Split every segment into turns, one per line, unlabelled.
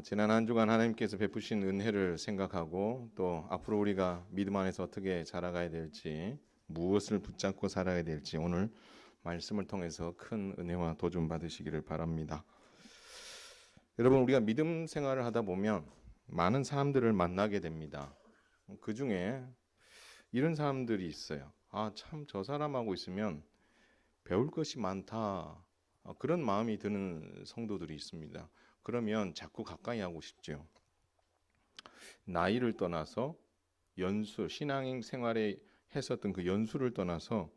지난 한 주간 하나님께서 베푸신 은혜를 생각하고 또 앞으로 우리가 믿음 안에서 어떻게 자라가야 될지, 무엇을 붙잡고 살아야 될지 오늘 말씀을 통해서 큰 은혜와 도움 받으시기를 바랍니다. 여러분, 우리가 믿음 생활을 하다 보면 많은 사람들을 만나게 됩니다. 그 중에 이런 사람들이 있어요. 참 저 사람하고 있으면 배울 것이 많다. 그런 마음이 드는 성도들이 있습니다. 그러면 자꾸 가까이 하고 싶죠. 나이를 떠나서 연수, 신앙 생활에 했었던 그 연수를 떠나서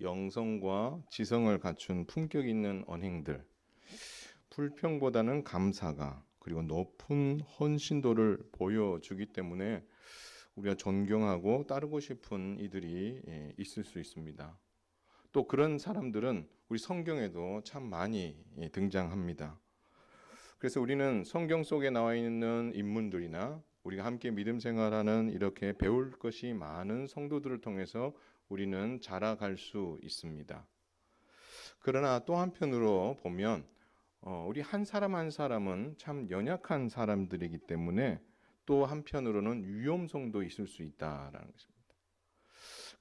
영성과 지성을 갖춘 품격 있는 언행들, 불평보다는 감사가, 그리고 높은 헌신도를 보여주기 때문에 우리가 존경하고 따르고 싶은 이들이 있을 수 있습니다. 또 그런 사람들은 우리 성경에도 참 많이 등장합니다. 그래서 우리는 성경 속에 나와 있는 인물들이나 우리가 함께 믿음 생활하는 이렇게 배울 것이 많은 성도들을 통해서 우리는 자라갈 수 있습니다. 그러나 또 한편으로 보면 우리 한 사람 한 사람은 참 연약한 사람들이기 때문에 또 한편으로는 위험성도 있을 수 있다라는 것입니다.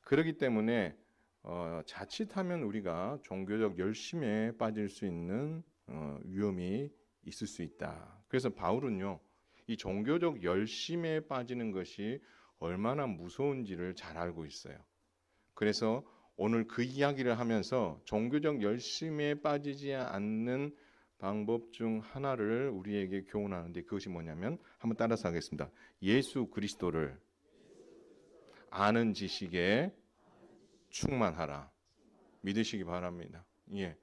그렇기 때문에 자칫하면 우리가 종교적 열심에 빠질 수 있는 위험이 있을 수 있다. 그래서 바울은요, 이 종교적 열심에 빠지는 것이 얼마나 무서운지를 잘 알고 있어요. 그래서 오늘 그 이야기를 하면서 종교적 열심에 빠지지 않는 방법 중 하나를 우리에게 교훈하는데, 그것이 뭐냐면 한번 따라서 하겠습니다. 예수 그리스도를 아는 지식에 충만하라. 믿으시기 바랍니다. 예.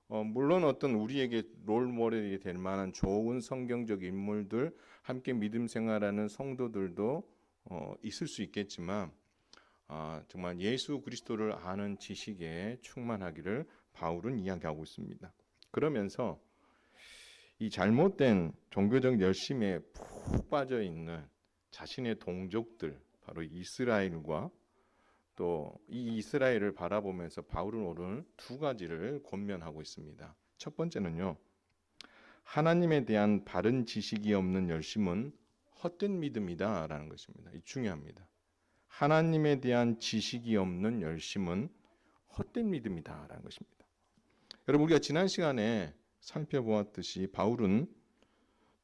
물론 어떤 우리에게 롤모델이 될 만한 좋은 성경적 인물들, 함께 믿음 생활하는 성도들도 있을 수 있겠지만 정말 예수 그리스도를 아는 지식에 충만하기를 바울은 이야기하고 있습니다. 그러면서 이 잘못된 종교적 열심에 푹 빠져 있는 자신의 동족들, 바로 이스라엘과 또 이 이스라엘을 바라보면서 바울은 오늘 두 가지를 권면하고 있습니다. 첫 번째는요, 하나님에 대한 바른 지식이 없는 열심은 헛된 믿음이다라는 것입니다. 이 중요합니다. 하나님에 대한 지식이 없는 열심은 헛된 믿음이다라는 것입니다. 여러분, 우리가 지난 시간에 살펴보았듯이 바울은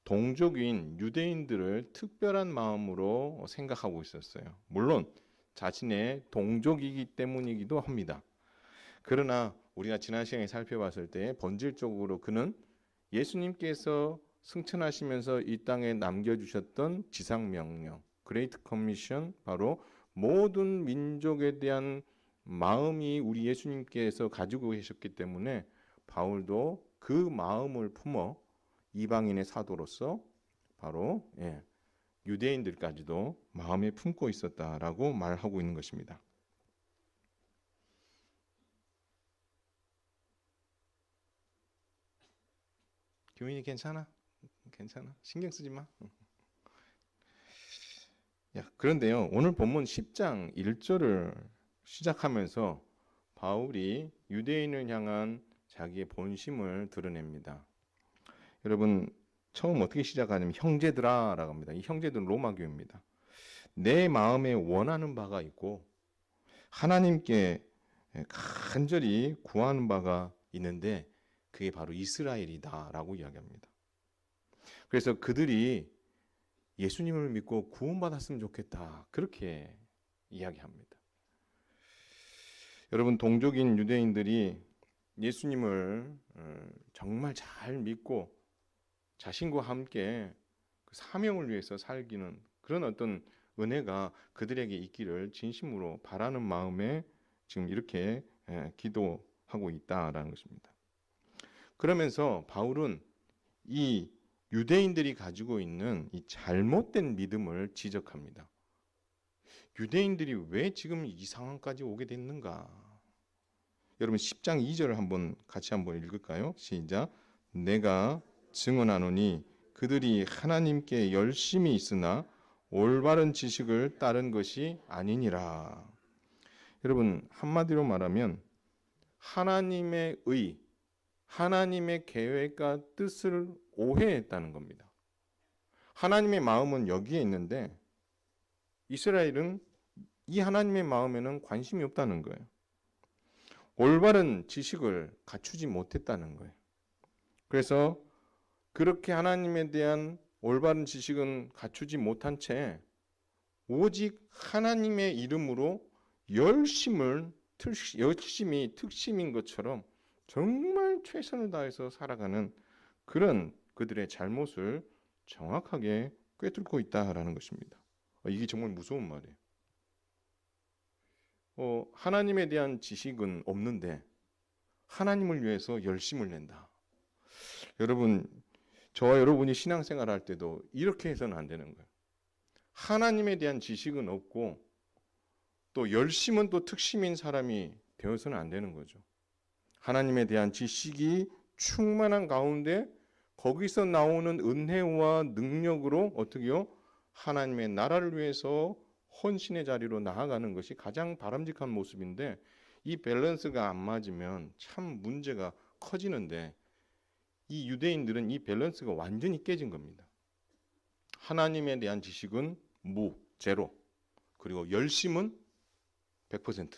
동족인 유대인들을 특별한 마음으로 생각하고 있었어요. 물론 자신의 동족이기 때문이기도 합니다. 그러나 우리가 지난 시간에 살펴봤을 때 본질적으로 그는 예수님께서 승천하시면서 이 땅에 남겨주셨던 지상명령, 그레이트 커미션, 바로 모든 민족에 대한 마음이 우리 예수님께서 가지고 계셨기 때문에 바울도 그 마음을 품어 이방인의 사도로서 바로 유대인들까지도 마음에 품고 있었다라고 말하고 있는 것입니다. 교인이 괜찮아? 괜찮아? 신경 쓰지 마. 그런데요, 오늘 본문 10장 1절을 시작하면서 바울이 유대인을 향한 자기의 본심을 드러냅니다. 여러분, 처음 어떻게 시작하냐면 형제들아 라고 합니다. 이 형제들은 로마교입니다. 내 마음에 원하는 바가 있고 하나님께 간절히 구하는 바가 있는데 그게 바로 이스라엘이다 라고 이야기합니다. 그래서 그들이 예수님을 믿고 구원받았으면 좋겠다, 그렇게 이야기합니다. 여러분, 동족인 유대인들이 예수님을 정말 잘 믿고 자신과 함께 그 사명을 위해서 살기는 그런 어떤 은혜가 그들에게 있기를 진심으로 바라는 마음에 지금 이렇게 기도하고 있다라는 것입니다. 그러면서 바울은 이 유대인들이 가지고 있는 이 잘못된 믿음을 지적합니다. 유대인들이 왜 지금 이 상황까지 오게 됐는가? 여러분, 10장 2절을 같이 한번 읽을까요? 시작. 내가 증언하노니 그들이 하나님께 열심히 있으나 올바른 지식을 따른 것이 아니니라. 여러분, 한마디로 말하면 하나님의 계획과 뜻을 오해했다는 겁니다. 하나님의 마음은 여기에 있는데 이스라엘은 이 하나님의 마음에는 관심이 없다는 거예요. 올바른 지식을 갖추지 못했다는 거예요. 그래서 그렇게 하나님에 대한 올바른 지식은 갖추지 못한 채 오직 하나님의 이름으로 열심히 특심인 것처럼 정말 최선을 다해서 살아가는 그런 그들의 잘못을 정확하게 꿰뚫고 있다라는 것입니다. 이게 정말 무서운 말이에요. 하나님에 대한 지식은 없는데 하나님을 위해서 열심을 낸다. 여러분, 저와 여러분이 신앙생활 할 때도 이렇게 해서는 안 되는 거예요. 하나님에 대한 지식은 없고 또 열심은 또 특심인 사람이 되어서는 안 되는 거죠. 하나님에 대한 지식이 충만한 가운데 거기서 나오는 은혜와 능력으로 어떻게요? 하나님의 나라를 위해서 헌신의 자리로 나아가는 것이 가장 바람직한 모습인데 이 밸런스가 안 맞으면 참 문제가 커지는데 이 유대인들은 이 밸런스가 완전히 깨진 겁니다. 하나님에 대한 지식은 제로, 그리고 열심은 100%.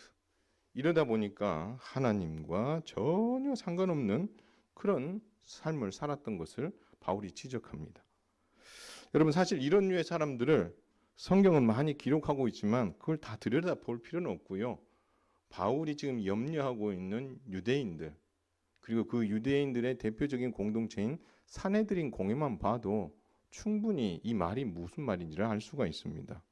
이러다 보니까 하나님과 전혀 상관없는 그런 삶을 살았던 것을 바울이 지적합니다. 여러분, 사실 이런 류의 사람들을 성경은 많이 기록하고 있지만 그걸 다 들여다볼 필요는 없고요. 바울이 지금 염려하고 있는 유대인들, 그리고 그 유대인들의 대표적인 공동체인 산헤드린 공회만 봐도 충분히 이 말이 무슨 말인지를 알 수가 있습니다.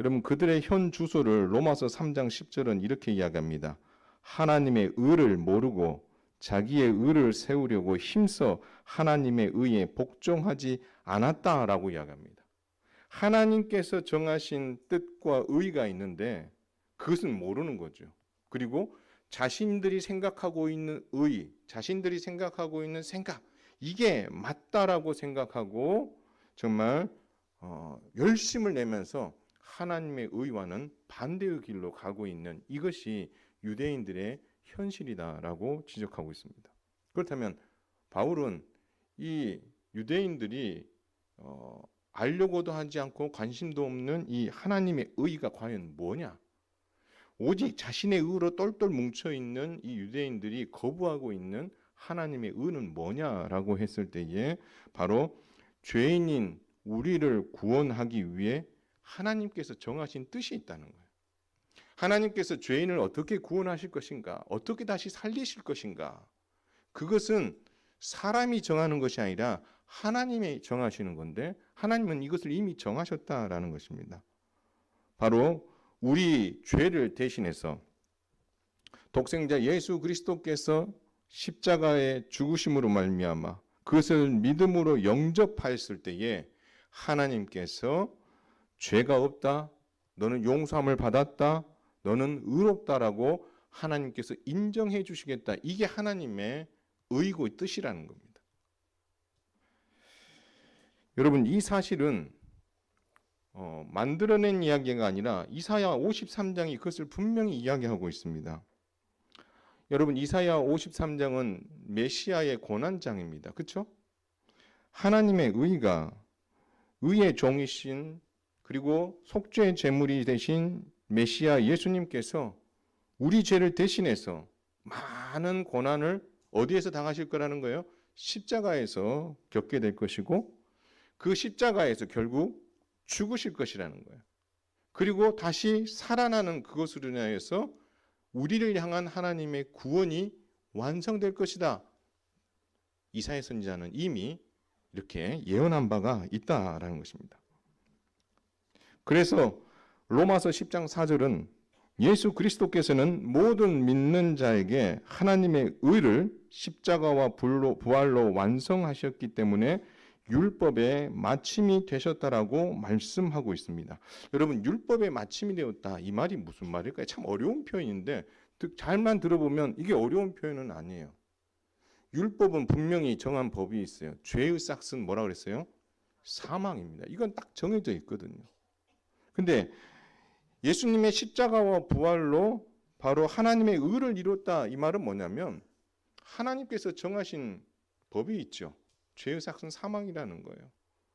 여러분, 그들의 현 주소를 로마서 3장 10절은 이렇게 이야기합니다. 하나님의 의를 모르고 자기의 의를 세우려고 힘써 하나님의 의에 복종하지 않았다라고 이야기합니다. 하나님께서 정하신 뜻과 의가 있는데 그것은 모르는 거죠. 그리고 자신들이 생각하고 있는 의, 자신들이 생각하고 있는 생각, 이게 맞다라고 생각하고 정말 열심을 내면서 하나님의 의와는 반대의 길로 가고 있는 이것이 유대인들의 현실이다라고 지적하고 있습니다. 그렇다면 바울은 이 유대인들이 알려고도 하지 않고 관심도 없는 이 하나님의 의가 과연 뭐냐? 오직 자신의 의로 똘똘 뭉쳐있는 이 유대인들이 거부하고 있는 하나님의 의는 뭐냐라고 했을 때에 바로 죄인인 우리를 구원하기 위해 하나님께서 정하신 뜻이 있다는 거예요. 하나님께서 죄인을 어떻게 구원하실 것인가? 어떻게 다시 살리실 것인가? 그것은 사람이 정하는 것이 아니라 하나님이 정하시는 건데 하나님은 이것을 이미 정하셨다라는 것입니다. 바로 우리 죄를 대신해서 독생자 예수 그리스도께서 십자가의 죽으심으로 말미암아 그것을 믿음으로 영접하였을 때에 하나님께서 죄가 없다, 너는 용서함을 받았다, 너는 의롭다라고 하나님께서 인정해 주시겠다. 이게 하나님의 의고 뜻이라는 겁니다. 여러분, 이 사실은 만들어낸 이야기가 아니라 이사야 53장이 그것을 분명히 이야기하고 있습니다. 여러분, 이사야 53장은 메시아의 고난장입니다. 그렇죠? 하나님의 의가 의의 종이신 그리고 속죄의 제물이 되신 메시아 예수님께서 우리 죄를 대신해서 많은 고난을 어디에서 당하실 거라는 거예요? 십자가에서 겪게 될 것이고 그 십자가에서 결국 죽으실 것이라는 거예요. 그리고 다시 살아나는 그것으로 인하여서 우리를 향한 하나님의 구원이 완성될 것이다. 이사야 선지자는 이미 이렇게 예언한 바가 있다라는 것입니다. 그래서 로마서 10장 4절은 예수 그리스도께서는 모든 믿는 자에게 하나님의 의를 십자가와 부활로 완성하셨기 때문에 율법의 마침이 되셨다라고 말씀하고 있습니다. 여러분, 율법의 마침이 되었다. 이 말이 무슨 말일까요? 참 어려운 표현인데 잘만 들어보면 이게 어려운 표현은 아니에요. 율법은 분명히 정한 법이 있어요. 죄의 싹은 뭐라 그랬어요? 사망입니다. 이건 딱 정해져 있거든요. 근데 예수님의 십자가와 부활로 바로 하나님의 의를 이뤘다. 이 말은 뭐냐면 하나님께서 정하신 법이 있죠. 죄의 삭은 사망이라는 거예요.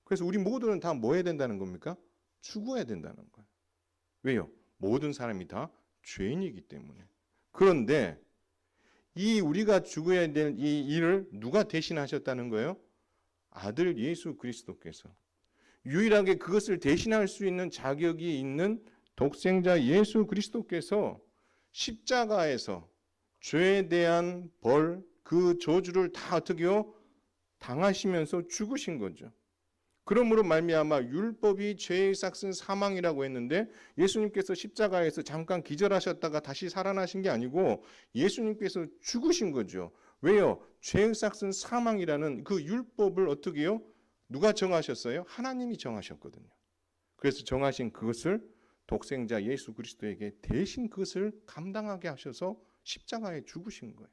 그래서 우리 모두는 다 뭐 해야 된다는 겁니까? 죽어야 된다는 거예요. 왜요? 모든 사람이 다 죄인이기 때문에. 그런데 이 우리가 죽어야 될 이 일을 누가 대신하셨다는 거예요? 아들 예수 그리스도께서. 유일하게 그것을 대신할 수 있는 자격이 있는 독생자 예수 그리스도께서 십자가에서 죄에 대한 벌, 그 저주를 다 어떻게요? 당하시면서 죽으신 거죠. 그러므로 말미암아 율법이 죄의 삭은 사망이라고 했는데 예수님께서 십자가에서 잠깐 기절하셨다가 다시 살아나신 게 아니고 예수님께서 죽으신 거죠. 왜요? 죄의 삭은 사망이라는 그 율법을 어떻게 해요? 누가 정하셨어요? 하나님이 정하셨거든요. 그래서 정하신 그것을 독생자 예수 그리스도에게 대신 그것을 감당하게 하셔서 십자가에 죽으신 거예요.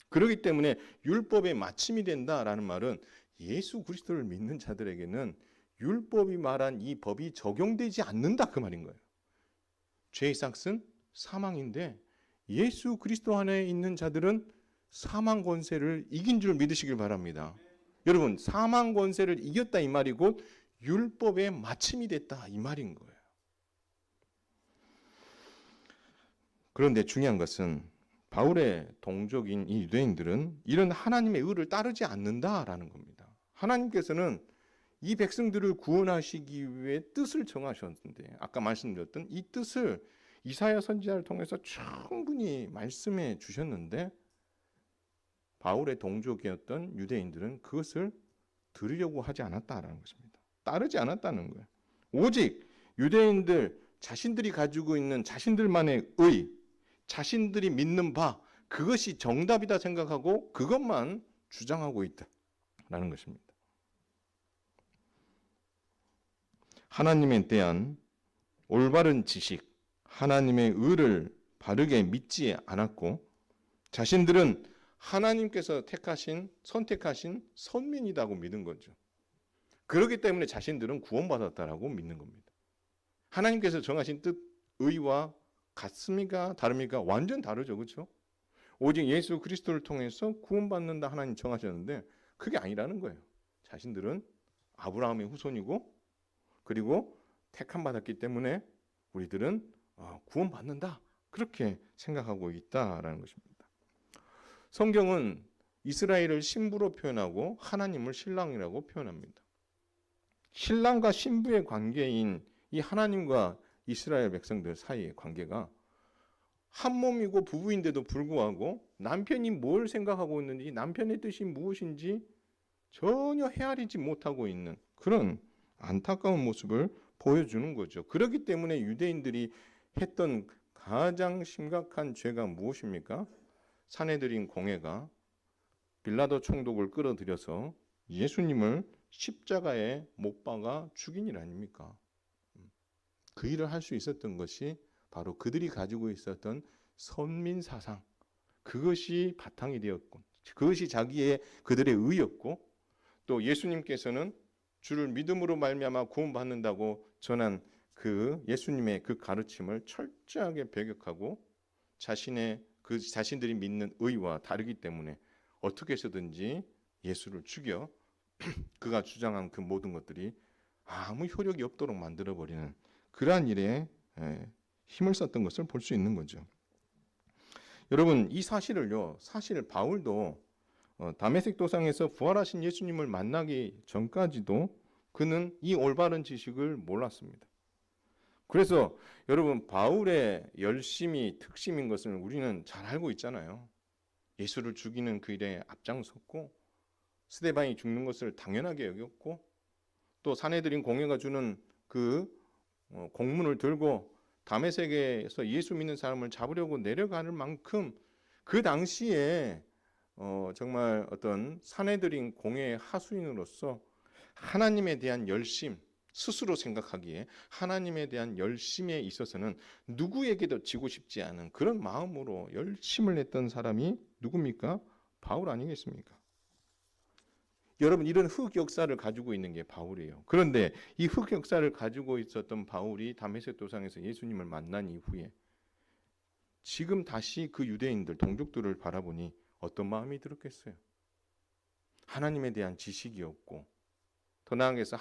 그렇기 때문에 율법의 마침이 된다라는 말은 예수 그리스도를 믿는 자들에게는 율법이 말한 이 법이 적용되지 않는다 그 말인 거예요. 죄의 삭은 사망인데 예수 그리스도 안에 있는 자들은 사망 권세를 이긴 줄 믿으시길 바랍니다. 여러분, 사망 권세를 이겼다 이 말이 곧 율법의 마침이 됐다 이 말인 거예요. 그런데 중요한 것은 바울의 동족인 이 유대인들은 이런 하나님의 의를 따르지 않는다라는 겁니다. 하나님께서는 이 백성들을 구원하시기 위해 뜻을 정하셨는데 아까 말씀드렸던 이 뜻을 이사야 선지자를 통해서 충분히 말씀해 주셨는데 바울의 동족이었던 유대인들은 그것을 들으려고 하지 않았다라는 것입니다. 따르지 않았다는 거예요. 오직 유대인들 자신들이 가지고 있는 자신들만의 의, 자신들이 믿는 바 그것이 정답이다 생각하고 그것만 주장하고 있다라는 것입니다. 하나님에 대한 올바른 지식, 하나님의 의를 바르게 믿지 않았고 자신들은 하나님께서 선택하신 선민이라고 믿은 거죠. 그렇기 때문에 자신들은 구원받았다라고 믿는 겁니다. 하나님께서 정하신 뜻, 의와 같습니까? 다릅니까? 완전 다르죠. 그렇죠? 오직 예수 그리스도를 통해서 구원받는다 하나님 정하셨는데 그게 아니라는 거예요. 자신들은 아브라함의 후손이고 그리고 택함 받았기 때문에 우리들은 구원받는다. 그렇게 생각하고 있다라는 것입니다. 성경은 이스라엘을 신부로 표현하고 하나님을 신랑이라고 표현합니다. 신랑과 신부의 관계인 이 하나님과 이스라엘 백성들 사이의 관계가 한 몸이고 부부인데도 불구하고 남편이 뭘 생각하고 있는지 남편의 뜻이 무엇인지 전혀 헤아리지 못하고 있는 그런 안타까운 모습을 보여주는 거죠. 그렇기 때문에 유대인들이 했던 가장 심각한 죄가 무엇입니까? 사내들인 공회가 빌라도 총독을 끌어들여서 예수님을 십자가에 못 박아 죽인 일 아닙니까? 그 일을 할 수 있었던 것이 바로 그들이 가지고 있었던 선민사상, 그것이 바탕이 되었고 그것이 그들의 의였고 또 예수님께서는 주를 믿음으로 말미암아 구원받는다고 전한 그 예수님의 그 가르침을 철저하게 배격하고 자신들이 믿는 의와 다르기 때문에 어떻게 해서든지 예수를 죽여 그가 주장한 그 모든 것들이 아무 효력이 없도록 만들어버리는 그러한 일에 힘을 썼던 것을 볼 수 있는 거죠. 여러분 이 사실을요. 사실 바울도 다메섹 도상에서 부활하신 예수님을 만나기 전까지도 그는 이 올바른 지식을 몰랐습니다. 그래서 여러분 바울의 열심이 특심인 것을 우리는 잘 알고 있잖아요. 예수를 죽이는 그 일에 앞장섰고 스데반이 죽는 것을 당연하게 여겼고 또 사내들인 공회가 주는 그 공문을 들고 다메섹에서 예수 믿는 사람을 잡으려고 내려가는 만큼 그 당시에 정말 어떤 사내들인 공회의 하수인으로서 하나님에 대한 열심, 스스로 생각하기에 하나님에 대한 열심에 있어서는 누구에게도 지고 싶지 않은 그런 마음으로 열심을 냈던 사람이 누굽니까? 바울 아니겠습니까? 여러분 이런 흑역사를 가지고 있는 게 바울이에요. 그런데 이 흑역사를 가지고 있었던 바울이 다메섹 도상에서 예수님을 만난 이후에 지금 다시 그 유대인들, 동족들을 바라보니 어떤 마음이 들었겠어요? 하나님에 대한 지식이 없고, 더 나아가서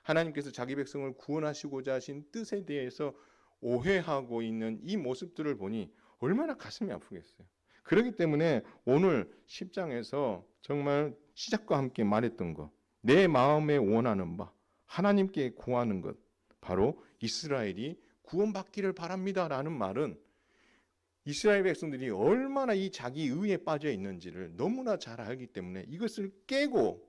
하나님께서 자기 백성을 구원하시고자 하신 뜻에 대해서 오해하고 있는 이 모습들을 보니 얼마나 가슴이 아프겠어요. 그렇기 때문에 오늘 10장에서 정말 시작과 함께 말했던 것, 내 마음에 원하는 바, 하나님께 구하는 것, 바로 이스라엘이 구원받기를 바랍니다라는 말은 이스라엘 백성들이 얼마나 이 자기 의에 빠져 있는지를 너무나 잘 알기 때문에 이것을 깨고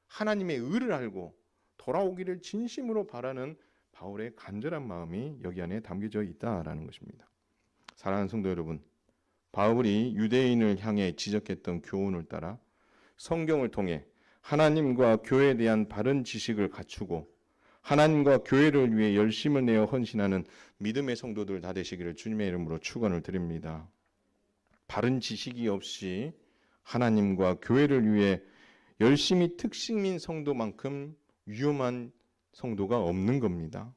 하나님의 의를 알고 돌아오기를 진심으로 바라는 바울의 간절한 마음이 여기 안에 담겨져 있다라는 것입니다. 사랑하는 성도 여러분, 바울이 유대인을 향해 지적했던 교훈을 따라 성경을 통해 하나님과 교회에 대한 바른 지식을 갖추고 하나님과 교회를 위해 열심을 내어 헌신하는 믿음의 성도들 다 되시기를 주님의 이름으로 축원을 드립니다. 바른 지식이 없이 하나님과 교회를 위해 열심히 특식민 성도만큼 위험한 성도가 없는 겁니다.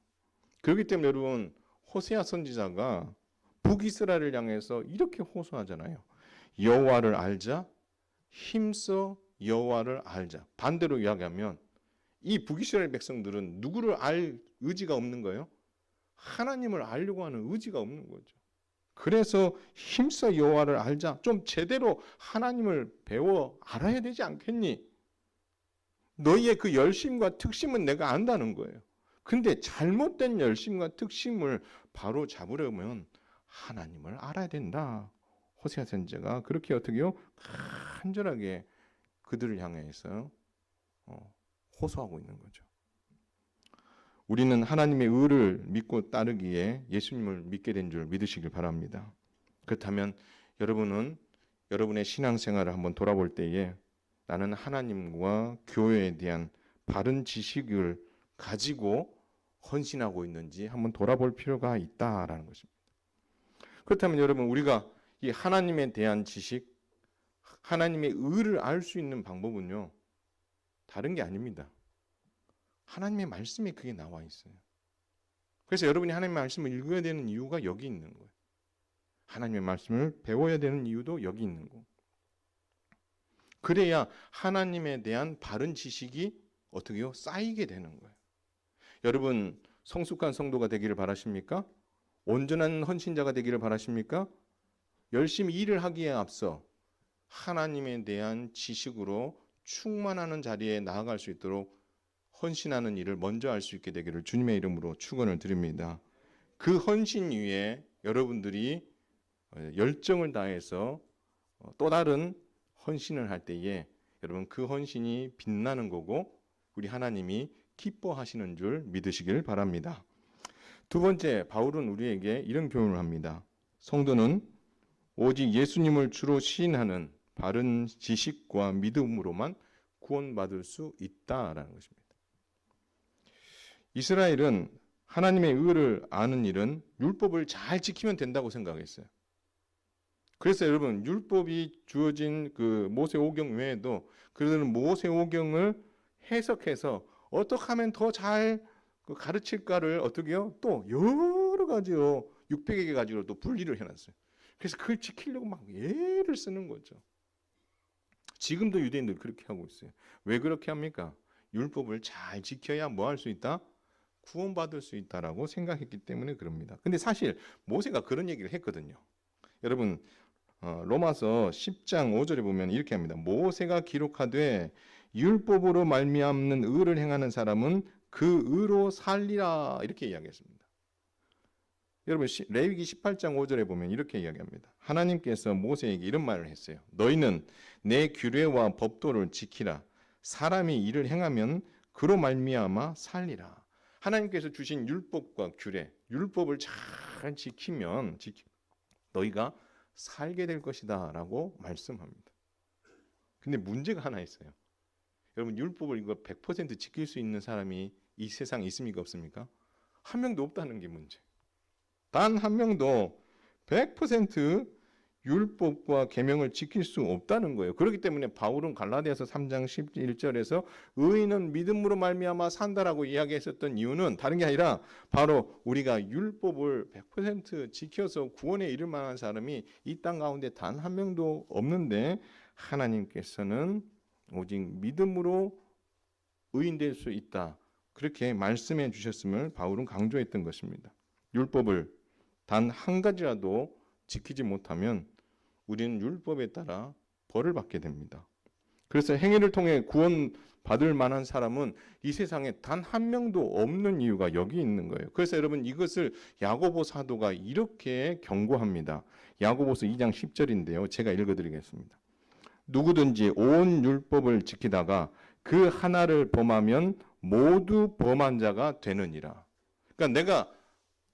그렇기 때문에 여러분, 호세아 선지자가 북이스라엘을 향해서 이렇게 호소하잖아요. 여호와를 알자, 힘써 여호와를 알자. 반대로 이야기하면 이 북이스라엘 백성들은 누구를 알 의지가 없는 거예요? 하나님을 알려고 하는 의지가 없는 거죠. 그래서 힘써 여호와를 알자. 좀 제대로 하나님을 배워 알아야 되지 않겠니? 너희의 그 열심과 특심은 내가 안다는 거예요. 근데 잘못된 열심과 특심을 바로 잡으려면 하나님을 알아야 된다. 호세아 선지자가 그렇게 어떻게요? 간절하게 그들을 향해서 호소하고 있는 거죠. 우리는 하나님의 의를 믿고 따르기에 예수님을 믿게 된 줄 믿으시길 바랍니다. 그렇다면 여러분은 여러분의 신앙생활을 한번 돌아볼 때에 나는 하나님과 교회에 대한 바른 지식을 가지고 헌신하고 있는지 한번 돌아볼 필요가 있다라는 것입니다. 그렇다면 여러분, 우리가 이 하나님에 대한 지식, 하나님의 의를 알 수 있는 방법은요, 다른 게 아닙니다. 하나님의 말씀에 그게 나와 있어요. 그래서 여러분이 하나님의 말씀을 읽어야 되는 이유가 여기 있는 거예요. 하나님의 말씀을 배워야 되는 이유도 여기 있는 거고. 그래야 하나님에 대한 바른 지식이 어떻게요? 쌓이게 되는 거예요. 여러분, 성숙한 성도가 되기를 바라십니까? 온전한 헌신자가 되기를 바라십니까? 열심히 일을 하기에 앞서 하나님에 대한 지식으로 충만하는 자리에 나아갈 수 있도록 헌신하는 일을 먼저 할 수 있게 되기를 주님의 이름으로 축원을 드립니다. 그 헌신 위에 여러분들이 열정을 다해서 또 다른 헌신을 할 때에 여러분 그 헌신이 빛나는 거고 우리 하나님이 기뻐하시는 줄 믿으시길 바랍니다. 두 번째, 바울은 우리에게 이런 교훈을 합니다. 성도는 오직 예수님을 주로 시인하는 바른 지식과 믿음으로만 구원받을 수 있다라는 것입니다. 이스라엘은 하나님의 의를 아는 일은 율법을 잘 지키면 된다고 생각했어요. 그래서 여러분, 율법이 주어진 그 모세오경 외에도 그들은 모세오경을 해석해서 어떻게 하면 더 잘 가르칠까를 어떻게요? 또 여러 가지로 600여 개 가지로 또 분리를 해놨어요. 그래서 그걸 지키려고 막 애를 쓰는 거죠. 지금도 유대인들 그렇게 하고 있어요. 왜 그렇게 합니까? 율법을 잘 지켜야 뭐 할 수 있다? 구원받을 수 있다라고 생각했기 때문에 그럽니다. 근데 사실 모세가 그런 얘기를 했거든요. 여러분, 로마서 10장 5절에 보면 이렇게 합니다. 모세가 기록하되 율법으로 말미암는 의를 행하는 사람은 그 의로 살리라, 이렇게 이야기했습니다. 여러분, 레위기 18장 5절에 보면 이렇게 이야기합니다. 하나님께서 모세에게 이런 말을 했어요. 너희는 내 규례와 법도를 지키라. 사람이 이를 행하면 그로 말미암아 살리라. 하나님께서 주신 율법과 규례, 율법을 잘 지키면 너희가 살게 될 것이다 라고 말씀합니다. 근데 문제가 하나 있어요. 여러분, 율법을 이거 100% 지킬 수 있는 사람이 이 세상에 있습니까? 없습니까? 한 명도 없다는 게 문제. 단 한 명도 100% 율법과 계명을 지킬 수 없다는 거예요. 그렇기 때문에 바울은 갈라디아서 3장 11절에서 의인은 믿음으로 말미암아 산다라고 이야기했었던 이유는 다른 게 아니라 바로 우리가 율법을 100% 지켜서 구원에 이를 만한 사람이 이 땅 가운데 단 한 명도 없는데 하나님께서는 오직 믿음으로 의인될 수 있다. 그렇게 말씀해 주셨음을 바울은 강조했던 것입니다. 율법을 단 한 가지라도 지키지 못하면 우리는 율법에 따라 벌을 받게 됩니다. 그래서 행위를 통해 구원받을 만한 사람은 이 세상에 단 한 명도 없는 이유가 여기 있는 거예요. 그래서 여러분 이것을 야고보 사도가 이렇게 경고합니다. 야고보서 2장 10절인데요. 제가 읽어드리겠습니다. 누구든지 온 율법을 지키다가 그 하나를 범하면 모두 범한 자가 되느니라. 그러니까 내가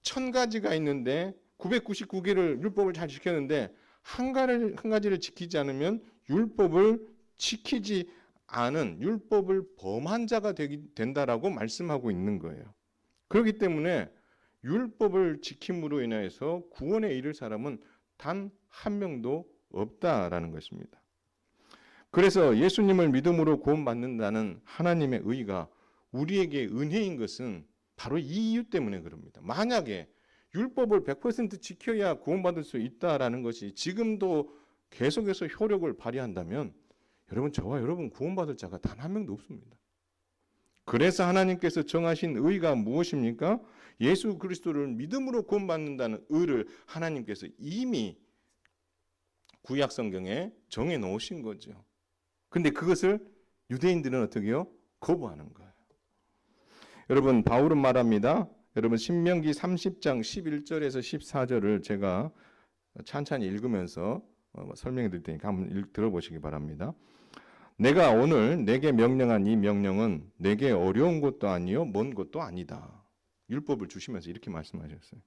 1000가지가 있는데 999개를 율법을 잘 지켰는데 한 가지를 지키지 않으면 율법을 지키지 않은 율법을 범한 자가 된다라고 말씀하고 있는 거예요. 그렇기 때문에 율법을 지킴으로 인해서 구원에 이를 사람은 단 한 명도 없다라는 것입니다. 그래서 예수님을 믿음으로 구원받는다는 하나님의 의가 우리에게 은혜인 것은 바로 이 이유 때문에 그럽니다. 만약에 율법을 100% 지켜야 구원받을 수 있다라는 것이 지금도 계속해서 효력을 발휘한다면 여러분 저와 여러분 구원받을 자가 단 한 명도 없습니다. 그래서 하나님께서 정하신 의가 무엇입니까? 예수 그리스도를 믿음으로 구원받는다는 의를 하나님께서 이미 구약 성경에 정해 놓으신 거죠. 근데 그것을 유대인들은 어떻게 해요? 거부하는 거예요. 여러분 바울은 말합니다. 여러분 신명기 30장 11절에서 14절을 제가 찬찬히 읽으면서 설명해 드릴 테니까 한번 들어보시기 바랍니다. 내가 오늘 내게 명령한 이 명령은 내게 어려운 것도 아니요 먼 것도 아니다. 율법을 주시면서 이렇게 말씀하셨어요.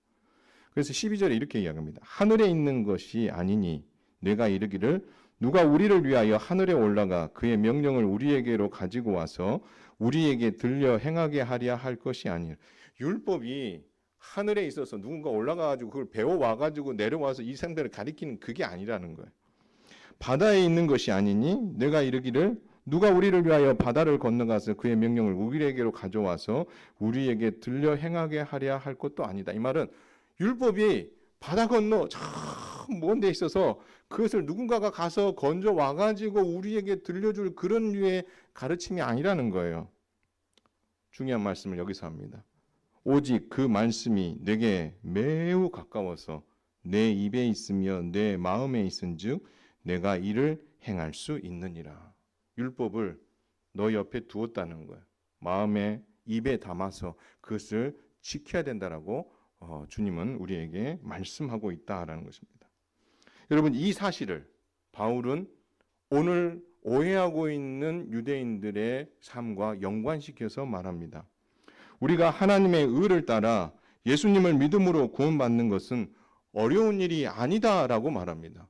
그래서 12절에 이렇게 이야기합니다. 하늘에 있는 것이 아니니 내가 이르기를 누가 우리를 위하여 하늘에 올라가 그의 명령을 우리에게로 가지고 와서 우리에게 들려 행하게 하랴 할 것이 아니라. 율법이 하늘에 있어서 누군가 올라가가지고 그걸 배워와가지고 내려와서 이 생들을 가리키는 그게 아니라는 거예요. 바다에 있는 것이 아니니 내가 이르기를 누가 우리를 위하여 바다를 건너가서 그의 명령을 우리에게로 가져와서 우리에게 들려 행하게 하랴 할 것도 아니다. 이 말은 율법이 바다 건너 저 먼 데 있어서 그것을 누군가가 가서 건져 와가지고 우리에게 들려줄 그런 류의 가르침이 아니라는 거예요. 중요한 말씀을 여기서 합니다. 오직 그 말씀이 내게 매우 가까워서 내 입에 있으며 내 마음에 있은즉 내가 이를 행할 수 있느니라. 율법을 너 옆에 두었다는 거예요. 마음에 입에 담아서 그것을 지켜야 된다라고 주님은 우리에게 말씀하고 있다라는 것입니다. 여러분 이 사실을 바울은 오늘 오해하고 있는 유대인들의 삶과 연관시켜서 말합니다. 우리가 하나님의 의를 따라 예수님을 믿음으로 구원받는 것은 어려운 일이 아니다라고 말합니다.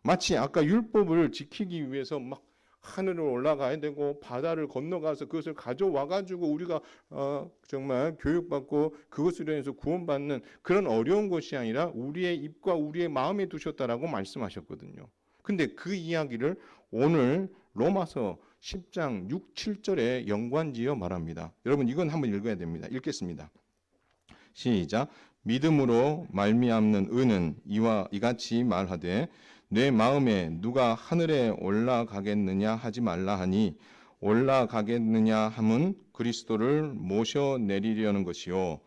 마치 아까 율법을 지키기 위해서 막 하늘을 올라가야 되고 바다를 건너가서 그것을 가져와가지고 우리가 정말 교육받고 그것으로 인해서 구원받는 그런 어려운 것이 아니라 우리의 입과 우리의 마음에 두셨다라고 말씀하셨거든요. 근데 그 이야기를 오늘 로마서 10장 6, 7절에 연관지어 말합니다. 여러분 이건 한번 읽어야 됩니다. 읽겠습니다. 시작. 믿음으로 말미암는 의는 이같이 말하되 내 마음에 누가 하늘에 올라가겠느냐 하지 말라 하니 올라가겠느냐 함은 그리스도를 모셔 내리려는 것이요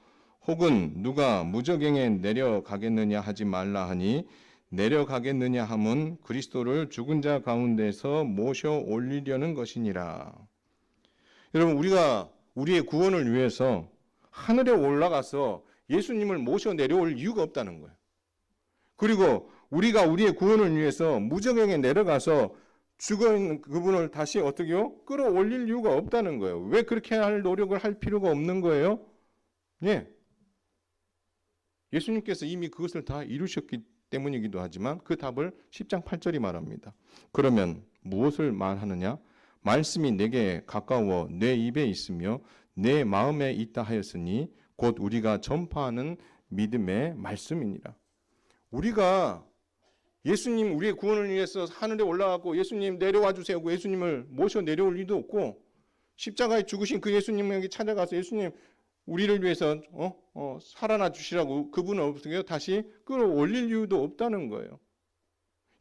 혹은 누가 무저갱에 내려가겠느냐 하지 말라 하니 내려가겠느냐 함은 그리스도를 죽은 자 가운데서 모셔 올리려는 것이니라. 여러분 우리가 우리의 구원을 위해서 하늘에 올라가서 예수님을 모셔 내려올 이유가 없다는 거예요. 그리고 우리가 우리의 구원을 위해서 무저갱에 내려가서 죽어있는 그분을 다시 어떻게요? 끌어올릴 이유가 없다는 거예요. 왜 그렇게 할 노력을 할 필요가 없는 거예요? 예. 예수님께서 이미 그것을 다 이루셨기 때문이기도 하지만 그 답을 10장 8절이 말합니다. 그러면 무엇을 말하느냐? 말씀이 내게 가까워 내 입에 있으며 내 마음에 있다 하였으니 곧 우리가 전파하는 믿음의 말씀이니라. 우리가 예수님 우리의 구원을 위해서 하늘에 올라가고 예수님 내려와 주세요 하고 예수님을 모셔 내려올 일도 없고 십자가에 죽으신 그 예수님에게 찾아가서 예수님 우리를 위해서 살아나 주시라고 그분을 어떻게 다시 끌어올릴 이유도 없다는 거예요.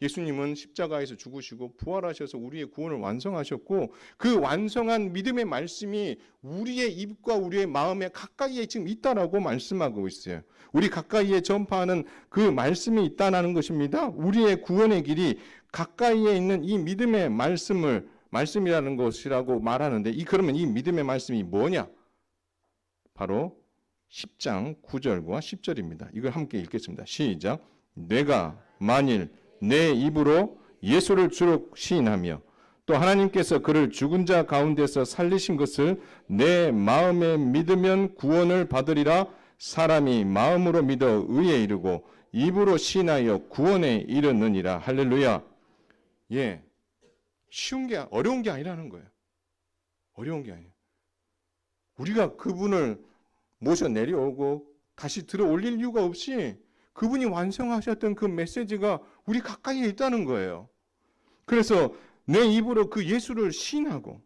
예수님은 십자가에서 죽으시고 부활하셔서 우리의 구원을 완성하셨고 그 완성한 믿음의 말씀이 우리의 입과 우리의 마음에 가까이에 지금 있다라고 말씀하고 있어요. 우리 가까이에 전파하는 그 말씀이 있다는 것입니다. 우리의 구원의 길이 가까이에 있는 이 믿음의 말씀이라는 것이라고 말하는데 그러면 이 믿음의 말씀이 뭐냐? 바로 10장 9절과 10절입니다. 이걸 함께 읽겠습니다. 시작. 내가 만일 내 입으로 예수를 주로 시인하며 또 하나님께서 그를 죽은 자 가운데서 살리신 것을 내 마음에 믿으면 구원을 받으리라. 사람이 마음으로 믿어 의에 이르고 입으로 시인하여 구원에 이르느니라. 할렐루야. 예, 어려운 게 아니라는 거예요. 어려운 게 아니에요. 우리가 그분을 모셔 내려오고 다시 들어 올릴 이유가 없이 그분이 완성하셨던 그 메시지가 우리 가까이에 있다는 거예요. 그래서 내 입으로 그 예수를 시인하고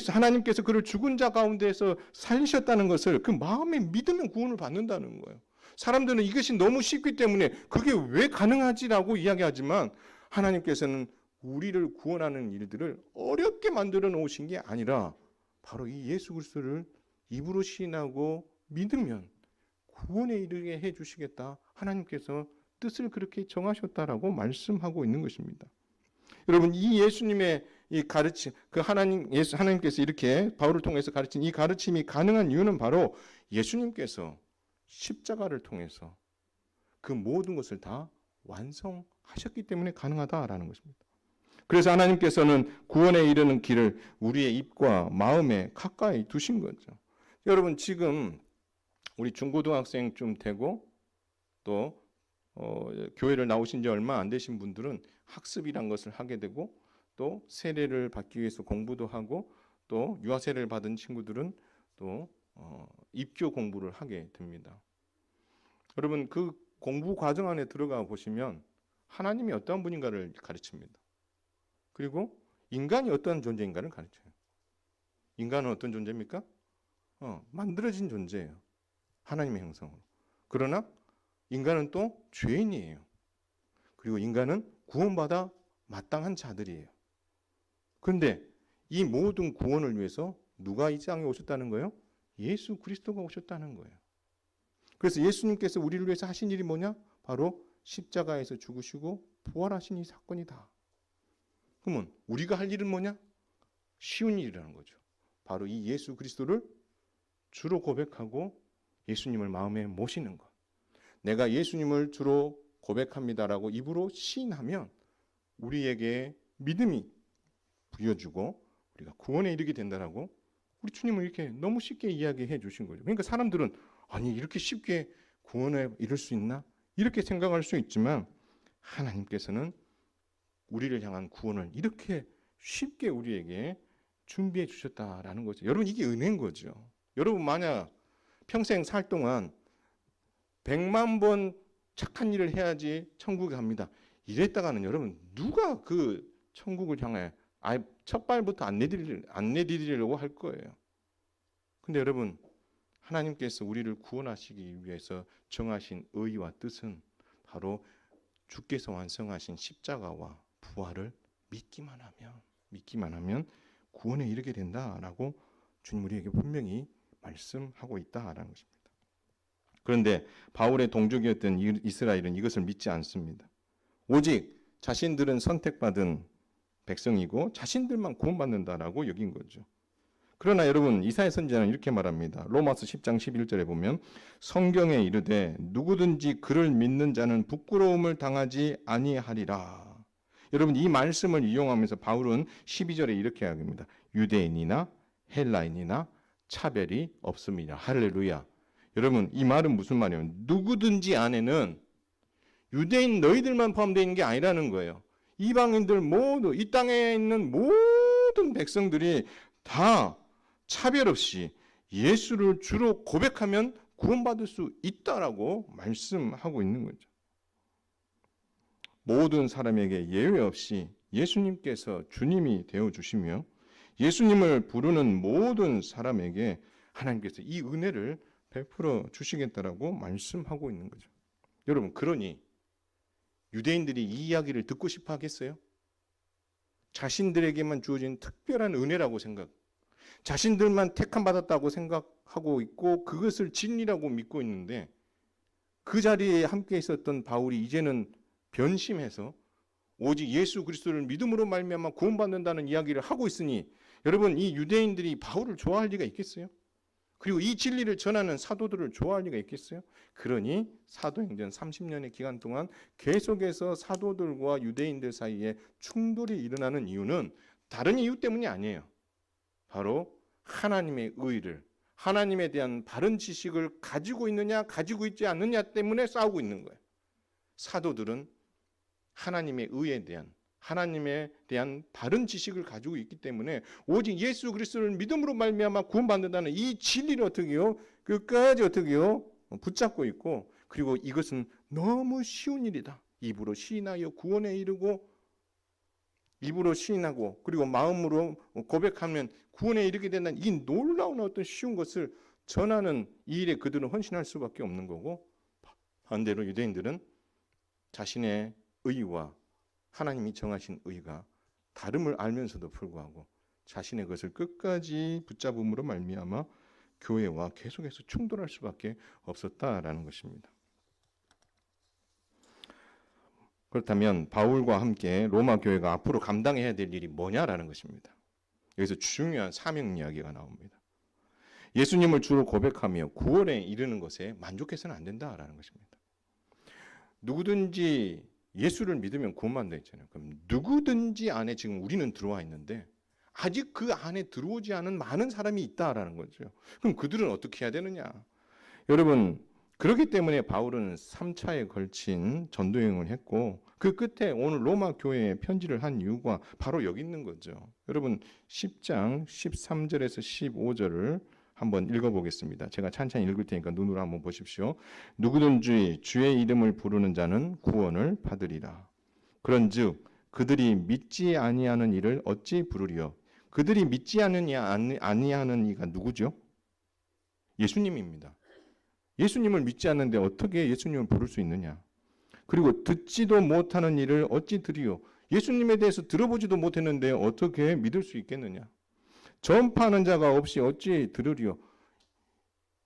하나님께서 그를 죽은 자 가운데에서 살리셨다는 것을 그 마음에 믿으면 구원을 받는다는 거예요. 사람들은 이것이 너무 쉽기 때문에 그게 왜 가능하지라고 이야기하지만 하나님께서는 우리를 구원하는 일들을 어렵게 만들어 놓으신 게 아니라 바로 이 예수 그리스도를 입으로 시인하고 믿으면 구원에 이르게 해주시겠다. 하나님께서 뜻을 그렇게 정하셨다라고 말씀하고 있는 것입니다. 여러분, 이 예수님의 이 가르침, 하나님께서 이렇게 바울을 통해서 가르친 이 가르침이 가능한 이유는 바로 예수님께서 십자가를 통해서 그 모든 것을 다 완성하셨기 때문에 가능하다라는 것입니다. 그래서 하나님께서는 구원에 이르는 길을 우리의 입과 마음에 가까이 두신 거죠. 여러분, 지금 우리 중고등학생쯤 되고 또 교회를 나오신 지 얼마 안 되신 분들은 학습이란 것을 하게 되고 또 세례를 받기 위해서 공부도 하고 또 유아 세례를 받은 친구들은 또 입교 공부를 하게 됩니다. 여러분, 그 공부 과정 안에 들어가 보시면 하나님이 어떠한 분인가를 가르칩니다. 그리고 인간이 어떠한 존재인가를 가르쳐요. 인간은 어떤 존재입니까? 만들어진 존재예요. 하나님의 형상으로. 그러나 인간은 또 죄인이에요. 그리고 인간은 구원받아 마땅한 자들이에요. 그런데 이 모든 구원을 위해서 누가 이 땅에 오셨다는 거예요? 예수 그리스도가 오셨다는 거예요. 그래서 예수님께서 우리를 위해서 하신 일이 뭐냐? 바로 십자가에서 죽으시고 부활하신 이 사건이다. 그러면 우리가 할 일은 뭐냐? 쉬운 일이라는 거죠. 바로 이 예수 그리스도를 주로 고백하고 예수님을 마음에 모시는 것. 내가 예수님을 주로 고백합니다라고 입으로 시인하면 우리에게 믿음이 부여주고 우리가 구원에 이르게 된다라고 우리 주님은 이렇게 너무 쉽게 이야기해 주신 거죠. 그러니까 사람들은 아니 이렇게 쉽게 구원에 이룰 수 있나? 이렇게 생각할 수 있지만 하나님께서는 우리를 향한 구원을 이렇게 쉽게 우리에게 준비해 주셨다라는 거죠. 여러분, 이게 은혜인 거죠. 여러분, 만약 평생 살 동안 100만 번 착한 일을 해야지 천국에 갑니다. 이랬다가는 여러분, 누가 그 천국을 향해 첫 발부터 안 내디디려고 할 거예요. 근데 여러분, 하나님께서 우리를 구원하시기 위해서 정하신 의와 뜻은 바로 주께서 완성하신 십자가와 부활을 믿기만 하면 구원에 이르게 된다라고 주님 우리에게 분명히 말씀하고 있다라는 것입니다. 그런데 바울의 동족이었던 이스라엘은 이것을 믿지 않습니다. 오직 자신들은 선택받은 백성이고 자신들만 구원받는다라고 여긴 거죠. 그러나 여러분, 이사야 선지자는 이렇게 말합니다. 로마서 10장 11절에 보면 성경에 이르되 누구든지 그를 믿는 자는 부끄러움을 당하지 아니하리라. 여러분, 이 말씀을 이용하면서 바울은 12절에 이렇게 이야기합니다. 유대인이나 헬라인이나 차별이 없음이라. 할렐루야. 여러분, 이 말은 무슨 말이에요? 누구든지 안에는 유대인 너희들만 포함되어 있는 게 아니라는 거예요. 이방인들 모두, 이 땅에 있는 모든 백성들이 다 차별 없이 예수를 주로 고백하면 구원받을 수 있다라고 말씀하고 있는 거죠. 모든 사람에게 예외 없이 예수님께서 주님이 되어주시며 예수님을 부르는 모든 사람에게 하나님께서 이 은혜를 베풀어 주시겠다라고 말씀하고 있는 거죠. 여러분, 그러니 유대인들이 이 이야기를 듣고 싶어 하겠어요? 자신들에게만 주어진 특별한 은혜라고 자신들만 택함 받았다고 생각하고 있고 그것을 진리라고 믿고 있는데 그 자리에 함께 있었던 바울이 이제는 변심해서 오직 예수 그리스도를 믿음으로 말미암아 구원받는다는 이야기를 하고 있으니 여러분 이 유대인들이 바울을 좋아할 리가 있겠어요? 그리고 이 진리를 전하는 사도들을 좋아할 리가 있겠어요? 그러니 사도행전 30년의 기간 동안 계속해서 사도들과 유대인들 사이에 충돌이 일어나는 이유는 다른 이유 때문이 아니에요. 바로 하나님의 의를, 하나님에 대한 바른 지식을 가지고 있느냐 가지고 있지 않느냐 때문에 싸우고 있는 거예요. 사도들은 하나님의 의에 대한, 하나님에 대한 바른 지식을 가지고 있기 때문에 오직 예수 그리스도를 믿음으로 말미암아 구원받는다는 이 진리를 어떻게요? 끝까지 어떻게요? 붙잡고 있고, 그리고 이것은 너무 쉬운 일이다. 입으로 시인하여 구원에 이르고, 입으로 시인하고 그리고 마음으로 고백하면 구원에 이르게 된다는 이 놀라운 어떤 쉬운 것을 전하는 이 일에 그들은 헌신할 수밖에 없는 거고, 반대로 유대인들은 자신의 의와 하나님이 정하신 의가 다름을 알면서도 불구하고 자신의 것을 끝까지 붙잡음으로 말미암아 교회와 계속해서 충돌할 수밖에 없었다라는 것입니다. 그렇다면 바울과 함께 로마 교회가 앞으로 감당해야 될 일이 뭐냐라는 것입니다. 여기서 중요한 사명 이야기가 나옵니다. 예수님을 주로 고백하며 구원에 이르는 것에 만족해서는 안 된다라는 것입니다. 누구든지 예수를 믿으면 구원받는다 했잖아요. 그럼 누구든지 안에 지금 우리는 들어와 있는데 아직 그 안에 들어오지 않은 많은 사람이 있다라는 거죠. 그럼 그들은 어떻게 해야 되느냐? 여러분, 그렇기 때문에 바울은 3차에 걸친 전도여행을 했고 그 끝에 오늘 로마 교회에 편지를 한 이유가 바로 여기 있는 거죠. 여러분 10장 13절에서 15절을 한번 읽어보겠습니다. 제가 찬찬히 읽을 테니까 눈으로 한번 보십시오. 누구든지 주의 이름을 부르는 자는 구원을 받으리라. 그런즉 그들이 믿지 아니하는 이를 어찌 부르리요? 그들이 믿지 아니하는 이가 누구죠? 예수님입니다. 예수님을 믿지 않는데 어떻게 예수님을 부를 수 있느냐? 그리고 듣지도 못하는 이를 어찌 들으리요? 예수님에 대해서 들어보지도 못했는데 어떻게 믿을 수 있겠느냐? 전파하는 자가 없이 어찌 들으리요?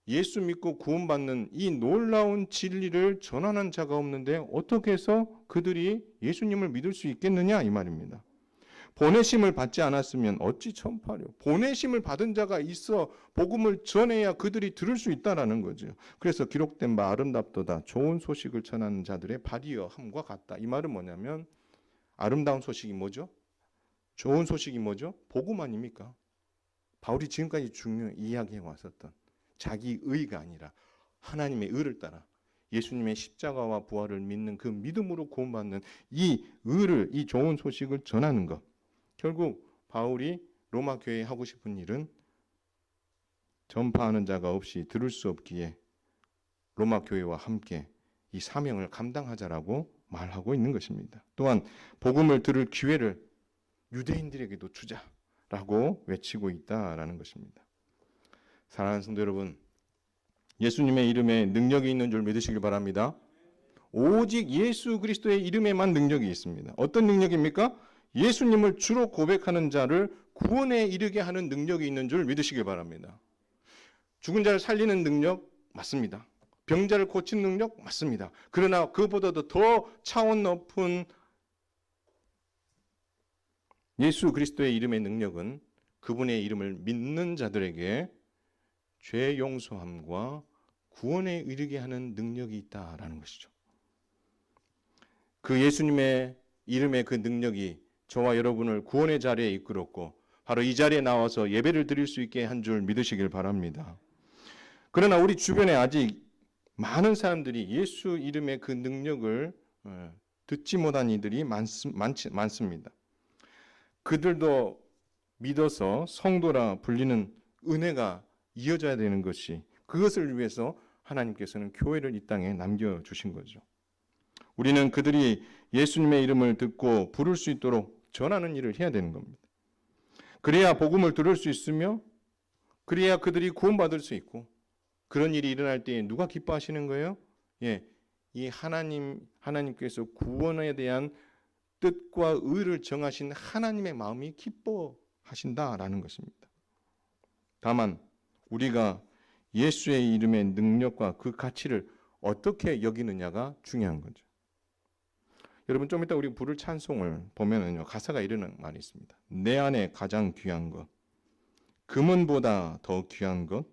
예수 믿고 구원받는 이 놀라운 진리를 전하는 자가 없는데 어떻게 해서 그들이 예수님을 믿을 수 있겠느냐 이 말입니다. 보내심을 받지 않았으면 어찌 전파하려? 보내심을 받은 자가 있어 복음을 전해야 그들이 들을 수 있다라는 거죠. 그래서 기록된 바 아름답도다 좋은 소식을 전하는 자들의 발이여 함과 같다. 이 말은 뭐냐면 아름다운 소식이 뭐죠? 좋은 소식이 뭐죠? 복음 아닙니까? 바울이 지금까지 이야기해 왔었던 자기 의가 아니라 하나님의 의를 따라 예수님의 십자가와 부활을 믿는 그 믿음으로 구원받는 이 의를, 이 좋은 소식을 전하는 것. 결국 바울이 로마 교회에 하고 싶은 일은 전파하는 자가 없이 들을 수 없기에 로마 교회와 함께 이 사명을 감당하자라고 말하고 있는 것입니다. 또한 복음을 들을 기회를 유대인들에게도 주자라고 외치고 있다라는 것입니다. 사랑하는 성도 여러분, 예수님의 이름에 능력이 있는 줄 믿으시길 바랍니다. 오직 예수 그리스도의 이름에만 능력이 있습니다. 어떤 능력입니까? 예수님을 주로 고백하는 자를 구원에 이르게 하는 능력이 있는 줄 믿으시길 바랍니다. 죽은 자를 살리는 능력 맞습니다. 병자를 고치는 능력 맞습니다. 그러나 그보다도 더 차원 높은 예수 그리스도의 이름의 능력은 그분의 이름을 믿는 자들에게 죄 용서함과 구원에 이르게 하는 능력이 있다라는 것이죠. 그 예수님의 이름의 그 능력이 저와 여러분을 구원의 자리에 이끌었고 바로 이 자리에 나와서 예배를 드릴 수 있게 한 줄 믿으시길 바랍니다. 그러나 우리 주변에 아직 많은 사람들이 예수 이름의 그 능력을 듣지 못한 이들이 많습니다. 그들도 믿어서 성도라 불리는 은혜가 이어져야 되는 것이, 그것을 위해서 하나님께서는 교회를 이 땅에 남겨주신 거죠. 우리는 그들이 예수님의 이름을 듣고 부를 수 있도록 전하는 일을 해야 되는 겁니다. 그래야 복음을 들을 수 있으며 그래야 그들이 구원받을 수 있고, 그런 일이 일어날 때 누가 기뻐하시는 거예요? 이 하나님께서 구원에 대한 뜻과 의를 정하신 하나님의 마음이 기뻐하신다라는 것입니다. 다만 우리가 예수의 이름의 능력과 그 가치를 어떻게 여기느냐가 중요한 거죠. 여러분 좀 이따 우리 부를 찬송을 보면은요, 가사가 이르는 말이 있습니다. 내 안에 가장 귀한 것, 금은보다 더 귀한 것,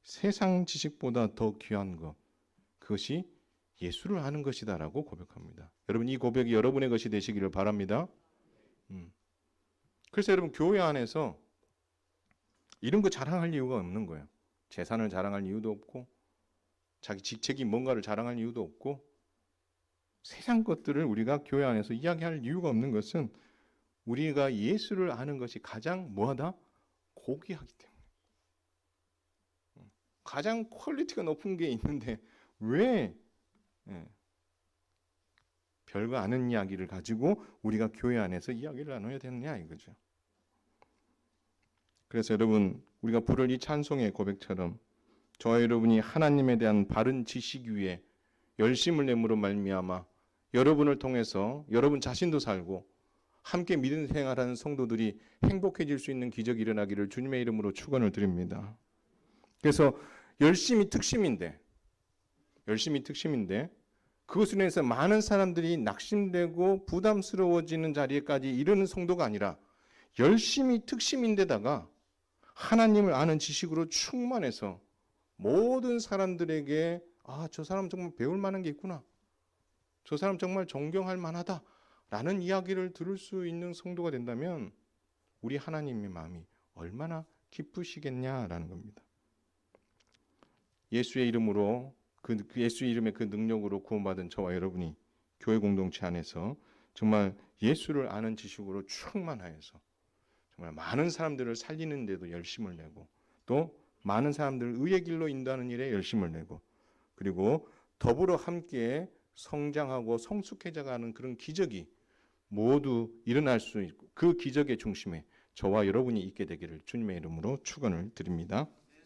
세상 지식보다 더 귀한 것, 그것이 예수를 아는 것이다라고 고백합니다. 여러분 이 고백이 여러분의 것이 되시기를 바랍니다. 그래서 여러분 교회 안에서 이런 거 자랑할 이유가 없는 거예요. 재산을 자랑할 이유도 없고 자기 직책이 뭔가를 자랑할 이유도 없고 세상 것들을 우리가 교회 안에서 이야기할 이유가 없는 것은 우리가 예수를 아는 것이 가장 뭐하다? 고귀하기 때문에. 가장 퀄리티가 높은 게 있는데 왜 별거 아는 이야기를 가지고 우리가 교회 안에서 이야기를 나눠야 되느냐 이거죠. 그래서 여러분 우리가 부를 이 찬송의 고백처럼 저와 여러분이 하나님에 대한 바른 지식 위에 열심을 내므로 말미암아 여러분을 통해서 여러분 자신도 살고 함께 믿음 생활하는 성도들이 행복해질 수 있는 기적이 일어나기를 주님의 이름으로 축원을 드립니다. 그래서 열심이 특심인데 그것으로 인해서 많은 사람들이 낙심되고 부담스러워지는 자리에까지 이르는 성도가 아니라 열심이 특심인데다가 하나님을 아는 지식으로 충만해서 모든 사람들에게 저 사람 정말 배울 만한 게 있구나. 저 사람 정말 존경할 만하다. 라는 이야기를 들을 수 있는 성도가 된다면 우리 하나님의 마음이 얼마나 기쁘시겠냐라는 겁니다. 예수의 이름으로 예수의 이름의 그 능력으로 구원받은 저와 여러분이 교회 공동체 안에서 정말 예수를 아는 지식으로 충만하여서 정말 많은 사람들을 살리는 데도 열심을 내고 또 많은 사람들을 의의 길로 인도하는 일에 열심을 내고 그리고 더불어 함께 성장하고 성숙해져가는 그런 기적이 모두 일어날 수 있고 그 기적의 중심에 저와 여러분이 있게 되기를 주님의 이름으로 축원을 드립니다.